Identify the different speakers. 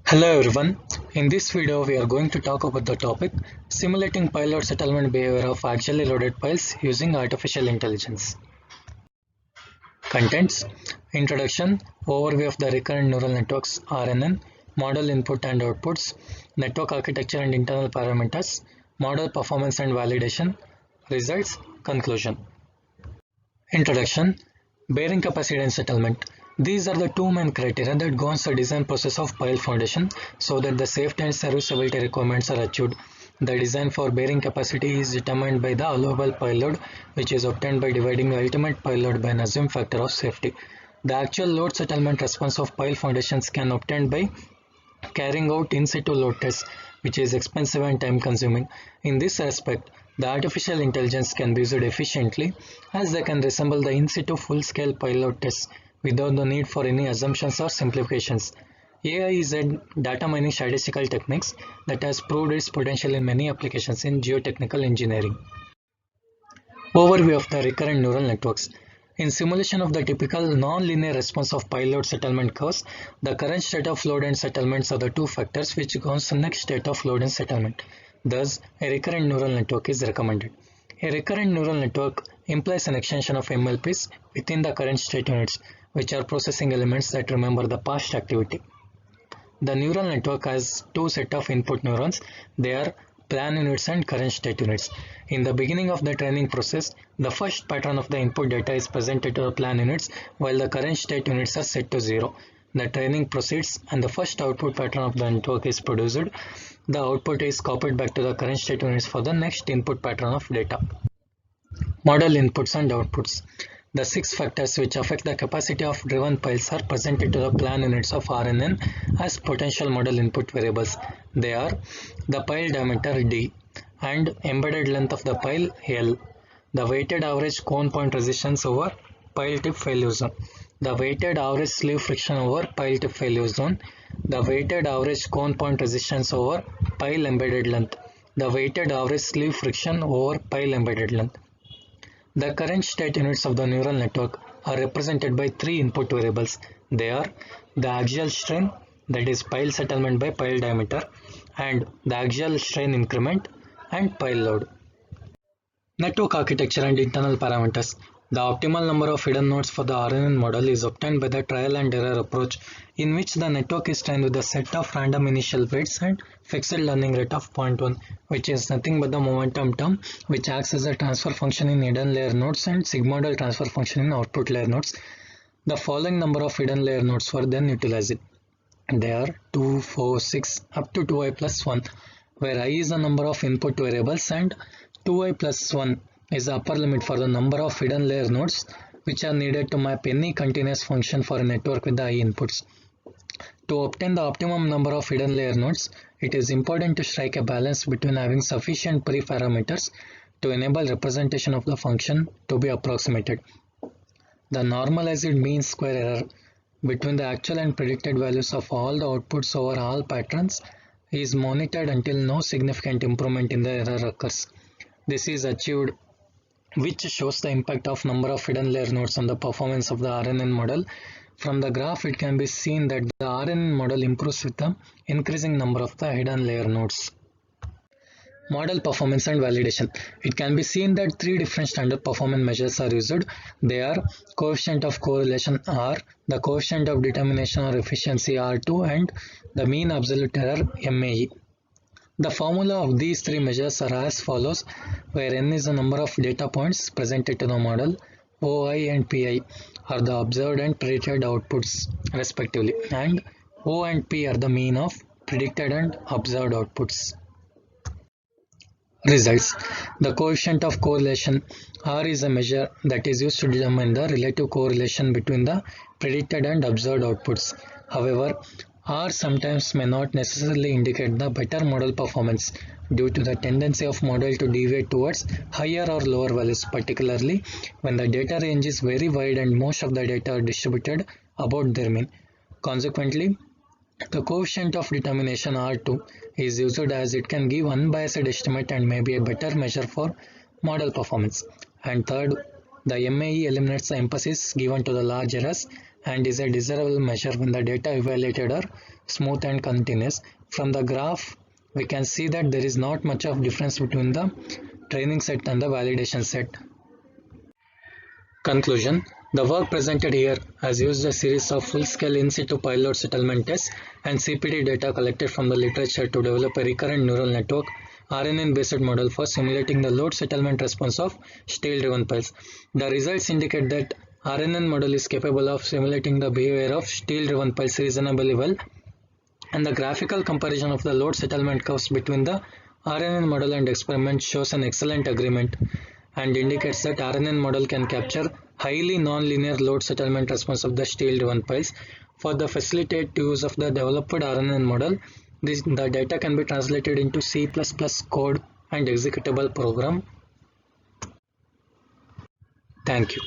Speaker 1: Hello everyone, in this video we are going to talk about the topic simulating payload settlement behavior of actually loaded files using artificial intelligence. Contents: Introduction, Overview of the Recurrent Neural Networks (RNN), Model Input and Outputs, Network Architecture and Internal Parameters, Model Performance and Validation, Results, Conclusion. Introduction, Bearing capacity and settlement. These are the two main criteria that governs the design process of pile foundation so that the safety and serviceability requirements are achieved. The design for bearing capacity is determined by the allowable pile load, which is obtained by dividing the ultimate pile load by an assumed factor of safety. The actual load settlement response of pile foundations can obtained by carrying out in situ load tests, which is expensive and time consuming. In this respect, the artificial intelligence can be used efficiently as they can resemble the in situ full-scale pile load tests without the need for any assumptions or simplifications. AI is a data mining statistical techniques that has proved its potential in many applications in geotechnical engineering. Overview of the recurrent neural networks. In simulation of the typical non-linear response of pile load settlement curves, the current state of load and settlements are the two factors which governs the next state of load and settlement. Thus, a recurrent neural network is recommended. A recurrent neural network implies an extension of MLPs within the current state units, which are processing elements that remember the past activity. The neural network has two sets of input neurons. They are plan units and current state units. In the beginning of the training process, the first pattern of the input data is presented to the plan units while the current state units are set to 0. The training proceeds and the first output pattern of the network is produced. The output is copied back to the current state units for the next input pattern of data. Model inputs and outputs. The 6 factors which affect the capacity of driven piles are presented to the plan units of RNN as potential model input variables. They are the pile diameter D and embedded length of the pile L, the weighted average cone point resistance over pile tip failure zone, the weighted average sleeve friction over pile tip failure zone, the weighted average cone point resistance over pile embedded length, the weighted average sleeve friction over pile embedded length. The current state units of the neural network are represented by 3 input variables. They are the axial strain, that is pile settlement by pile diameter, and the axial strain increment and pile load. Network architecture and internal parameters. The optimal number of hidden nodes for the RNN model is obtained by the trial and error approach, in which the network is trained with a set of random initial weights and fixed learning rate of 0.1, which is nothing but the momentum term, which acts as a transfer function in hidden layer nodes and sigmoidal transfer function in output layer nodes. The following number of hidden layer nodes were then utilized. They are 2, 4, 6 up to 2i plus 1, where I is the number of input variables and 2i plus 1 is the upper limit for the number of hidden layer nodes which are needed to map any continuous function for a network with the I inputs. To obtain the optimum number of hidden layer nodes, it is important to strike a balance between having sufficient pre-parameters to enable representation of the function to be approximated. The normalized mean square error between the actual and predicted values of all the outputs over all patterns is monitored until no significant improvement in the error occurs. This is achieved, which shows the impact of number of hidden layer nodes on the performance of the RNN model. From the graph, it can be seen that the RNN model improves with the increasing number of the hidden layer nodes. Model performance and validation. It can be seen that 3 different standard performance measures are used. They are coefficient of correlation R, the coefficient of determination or efficiency R2, and the mean absolute error MAE. The formula of these 3 measures are as follows, where n is the number of data points presented to the model, OI and PI are the observed and predicted outputs respectively, and O and P are the mean of predicted and observed outputs. Results. The coefficient of correlation R is a measure that is used to determine the relative correlation between the predicted and observed outputs. However, R sometimes may not necessarily indicate the better model performance due to the tendency of model to deviate towards higher or lower values, particularly when the data range is very wide and most of the data are distributed about their mean. Consequently, the coefficient of determination R2 is used as it can give unbiased estimate and may be a better measure for model performance. And third, the MAE eliminates the emphasis given to the large errors and is a desirable measure when the data evaluated are smooth and continuous. From the graph, we can see that there is not much of difference between the training set and the validation set. Conclusion: the work presented here has used a series of full-scale in-situ payload settlement tests and CPD data collected from the literature to develop a recurrent neural network RNN-based model for simulating the load settlement response of steel-driven piles. The results indicate that RNN model is capable of simulating the behavior of steel-driven piles reasonably well, and the graphical comparison of the load settlement curves between the RNN model and experiment shows an excellent agreement and indicates that RNN model can capture highly non-linear load settlement response of the steel-driven piles. For the facilitate use of the developed RNN model, the data can be translated into C++ code and executable program. Thank you.